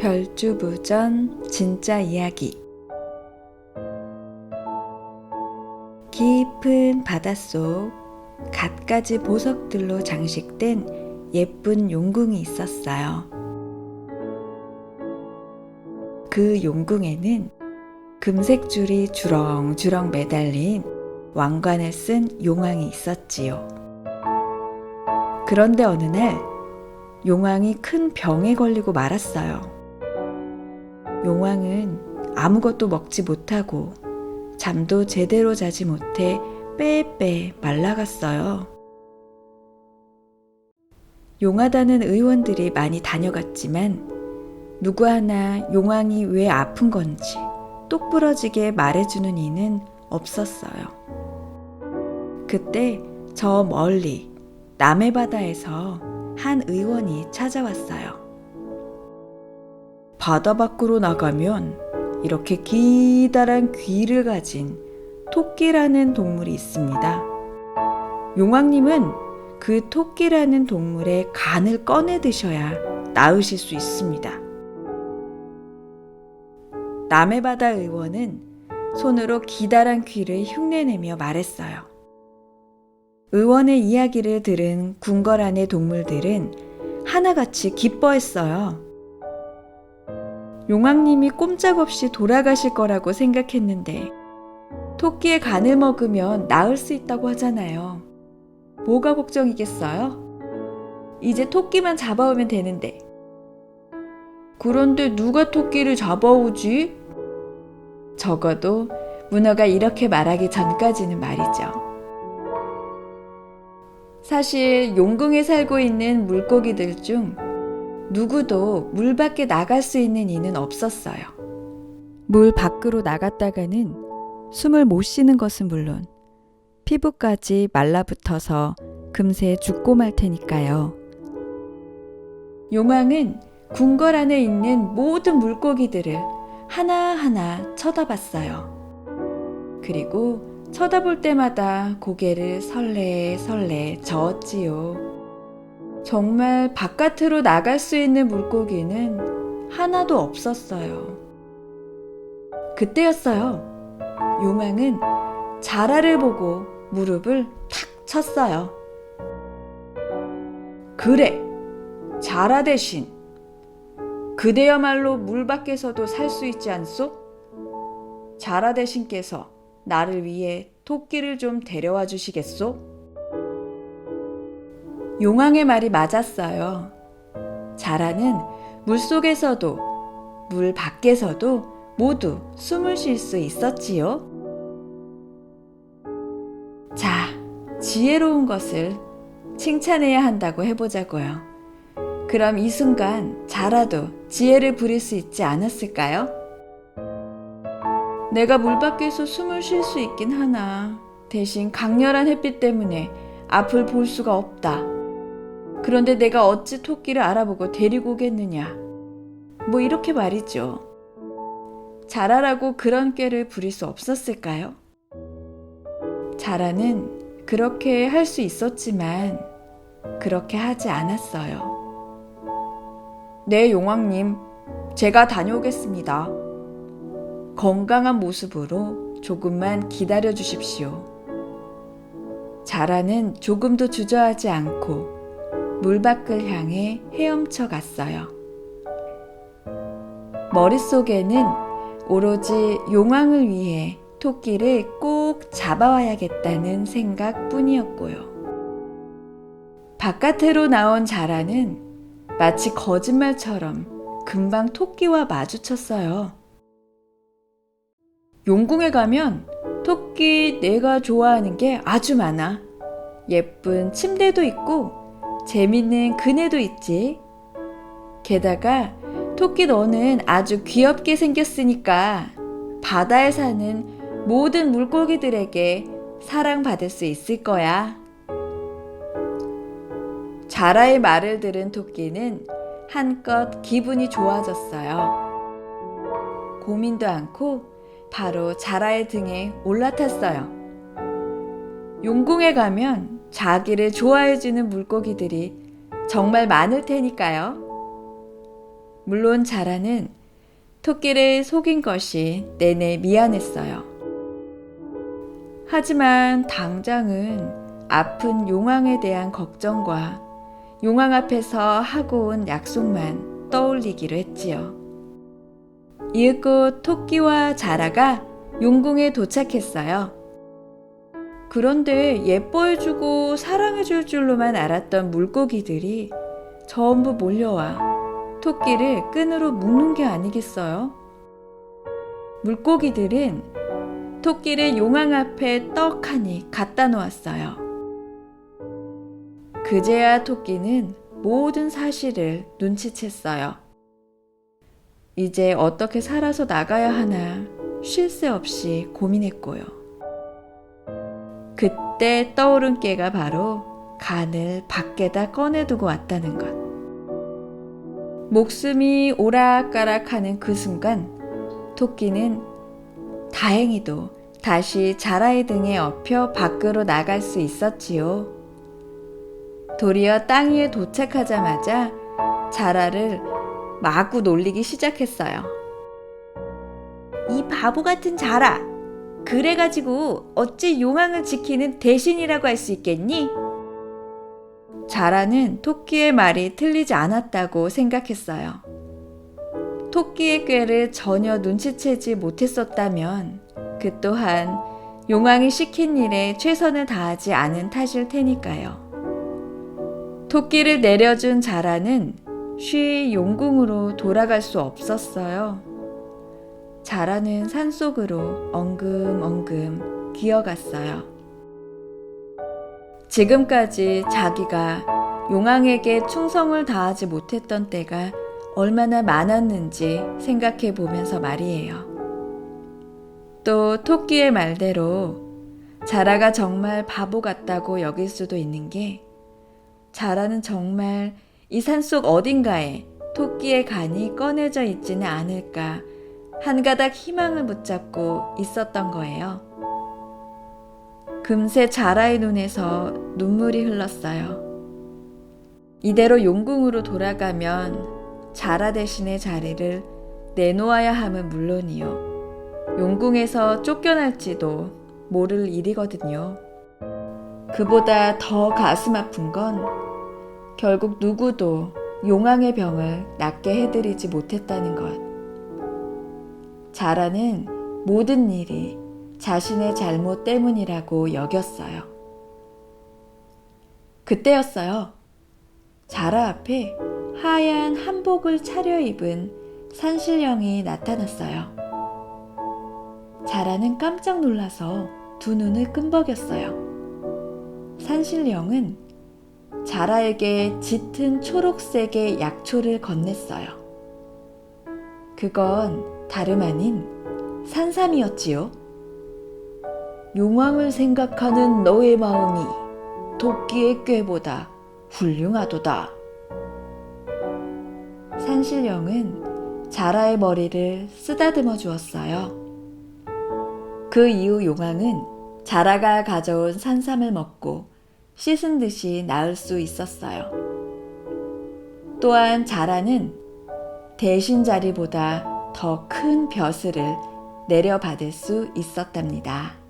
별주부전 진짜 이야기. 깊은 바닷속 갖가지 보석들로 장식된 예쁜 용궁이 있었어요. 그 용궁에는 금색 줄이 주렁주렁 매달린 왕관을 쓴 용왕이 있었지요. 그런데 어느 날 용왕이 큰 병에 걸리고 말았어요. 용왕은 아무것도 먹지 못하고 잠도 제대로 자지 못해 빼빼 말라갔어요. 용하다는 의원들이 많이 다녀갔지만 누구 하나 용왕이 왜 아픈 건지 똑부러지게 말해주는 이는 없었어요. 그때 저 멀리 남해 바다에서 한 의원이 찾아왔어요. 바다 밖으로 나가면 이렇게 기다란 귀를 가진 토끼라는 동물이 있습니다. 용왕님은 그 토끼라는 동물의 간을 꺼내 드셔야 나으실 수 있습니다. 남해바다 의원은 손으로 기다란 귀를 흉내내며 말했어요. 의원의 이야기를 들은 궁궐 안의 동물들은 하나같이 기뻐했어요. 용왕님이 꼼짝없이 돌아가실 거라고 생각했는데 토끼의 간을 먹으면 나을 수 있다고 하잖아요. 뭐가 걱정이겠어요? 이제 토끼만 잡아오면 되는데. 그런데 누가 토끼를 잡아오지? 적어도 문어가 이렇게 말하기 전까지는 말이죠. 사실 용궁에 살고 있는 물고기들 중 누구도 물 밖에 나갈 수 있는 이는 없었어요. 물 밖으로 나갔다가는 숨을 못 쉬는 것은 물론 피부까지 말라붙어서 금세 죽고 말 테니까요. 용왕은 궁궐 안에 있는 모든 물고기들을 하나하나 쳐다봤어요. 그리고 쳐다볼 때마다 고개를 설레설레 저었지요. 정말 바깥으로 나갈 수 있는 물고기는 하나도 없었어요. 그때였어요. 용왕은 자라를 보고 무릎을 탁 쳤어요. 그래, 자라 대신 그대야말로 물 밖에서도 살 수 있지 않소? 자라 대신께서 나를 위해 토끼를 좀 데려와 주시겠소? 용왕의 말이 맞았어요. 자라는 물속에서도 물 밖에서도 모두 숨을 쉴 수 있었지요. 자, 지혜로운 것을 칭찬해야 한다고 해보자고요. 그럼 이 순간 자라도 지혜를 부릴 수 있지 않았을까요? 내가 물 밖에서 숨을 쉴 수 있긴 하나 대신 강렬한 햇빛 때문에 앞을 볼 수가 없다. 그런데 내가 어찌 토끼를 알아보고 데리고 오겠느냐. 뭐 이렇게 말이죠. 자라라고 그런 꾀를 부릴 수 없었을까요? 자라는 그렇게 할 수 있었지만 그렇게 하지 않았어요. 네, 용왕님, 제가 다녀오겠습니다. 건강한 모습으로 조금만 기다려 주십시오. 자라는 조금도 주저하지 않고 물 밖을 향해 헤엄쳐 갔어요. 머릿속에는 오로지 용왕을 위해 토끼를 꼭 잡아와야겠다는 생각뿐이었고요. 바깥으로 나온 자라는 마치 거짓말처럼 금방 토끼와 마주쳤어요. 용궁에 가면 토끼 내가 좋아하는 게 아주 많아. 예쁜 침대도 있고 재밌는 그네도 있지. 게다가 토끼 너는 아주 귀엽게 생겼으니까 바다에 사는 모든 물고기들에게 사랑받을 수 있을 거야. 자라의 말을 들은 토끼는 한껏 기분이 좋아졌어요. 고민도 않고 바로 자라의 등에 올라탔어요. 용궁에 가면 자기를 좋아해주는 물고기들이 정말 많을 테니까요. 물론 자라는 토끼를 속인 것이 내내 미안했어요. 하지만 당장은 아픈 용왕에 대한 걱정과 용왕 앞에서 하고 온 약속만 떠올리기로 했지요. 이윽고 토끼와 자라가 용궁에 도착했어요. 그런데 예뻐해주고 사랑해줄 줄로만 알았던 물고기들이 전부 몰려와 토끼를 끈으로 묶는 게 아니겠어요? 물고기들은 토끼를 용왕 앞에 떡하니 갖다 놓았어요. 그제야 토끼는 모든 사실을 눈치챘어요. 이제 어떻게 살아서 나가야 하나 쉴 새 없이 고민했고요. 그때 떠오른 깨가 바로 간을 밖에다 꺼내두고 왔다는 것. 목숨이 오락가락하는 그 순간 토끼는 다행히도 다시 자라의 등에 업혀 밖으로 나갈 수 있었지요. 도리어 땅 위에 도착하자마자 자라를 마구 놀리기 시작했어요. 이 바보 같은 자라! 그래가지고 어찌 용왕을 지키는 대신이라고 할 수 있겠니? 자라는 토끼의 말이 틀리지 않았다고 생각했어요. 토끼의 꾀를 전혀 눈치채지 못했었다면 그 또한 용왕이 시킨 일에 최선을 다하지 않은 탓일 테니까요. 토끼를 내려준 자라는 쉬이 용궁으로 돌아갈 수 없었어요. 자라는 산속으로 엉금엉금 기어갔어요. 지금까지 자기가 용왕에게 충성을 다하지 못했던 때가 얼마나 많았는지 생각해 보면서 말이에요. 또 토끼의 말대로 자라가 정말 바보 같다고 여길 수도 있는 게 자라는 정말 이 산속 어딘가에 토끼의 간이 꺼내져 있지는 않을까 한 가닥 희망을 붙잡고 있었던 거예요. 금세 자라의 눈에서 눈물이 흘렀어요. 이대로 용궁으로 돌아가면 자라 대신의 자리를 내놓아야 함은 물론이요. 용궁에서 쫓겨날지도 모를 일이거든요. 그보다 더 가슴 아픈 건 결국 누구도 용왕의 병을 낫게 해드리지 못했다는 것. 자라는 모든 일이 자신의 잘못 때문이라고 여겼어요. 그때였어요. 자라 앞에 하얀 한복을 차려입은 산신령이 나타났어요. 자라는 깜짝 놀라서 두 눈을 끔벅였어요. 산신령은 자라에게 짙은 초록색의 약초를 건넸어요. 그건 다름 아닌 산삼이었지요. 용왕을 생각하는 너의 마음이 토끼의 꾀보다 훌륭하도다. 산신령은 자라의 머리를 쓰다듬어 주었어요. 그 이후 용왕은 자라가 가져온 산삼을 먹고 씻은 듯이 나을 수 있었어요. 또한 자라는 대신 자리보다 더 큰 벼슬을 내려받을 수 있었답니다.